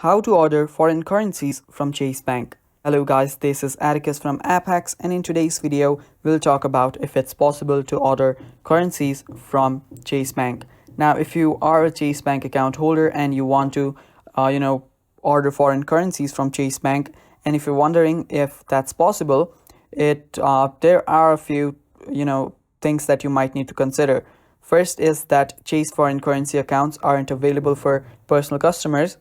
How to order foreign currencies from Chase Bank. Hello guys, this is Atticus from App Hacks, and in today's video we'll talk about if it's possible to order currencies from Chase Bank. Now if you are a Chase Bank account holder and you want to order foreign currencies from Chase Bank, and if you're wondering if that's possible, there are a few things that you might need to consider. First is that Chase foreign currency accounts aren't available for personal customers.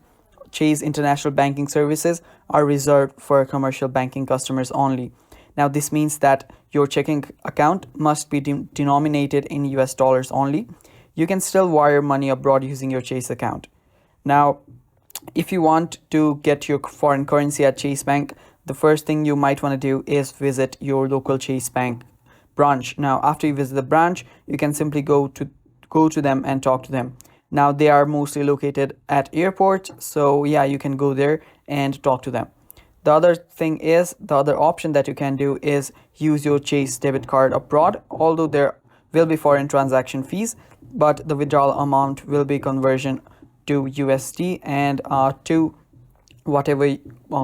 Chase International Banking Services are reserved for commercial banking customers only. Now, this means that your checking account must be denominated in US dollars only. You can still wire money abroad using your Chase account. Now, if you want to get your foreign currency at Chase Bank, the first thing you might want to do is visit your local Chase Bank branch. Now, after you visit the branch, you can simply go to them and talk to them. Now, they are mostly located at airports, so yeah, you can go there and talk to them. The other option that you can do is use your Chase debit card abroad. Although there will be foreign transaction fees, but the withdrawal amount will be conversion to USD and to whatever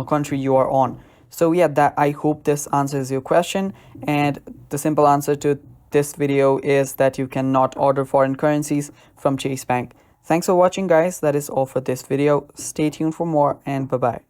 country you are on. So yeah, that I hope this answers your question, and the simple answer to this video is that you cannot order foreign currencies from Chase Bank. Thanks for watching guys. That is all for this video. Stay tuned for more, and bye bye.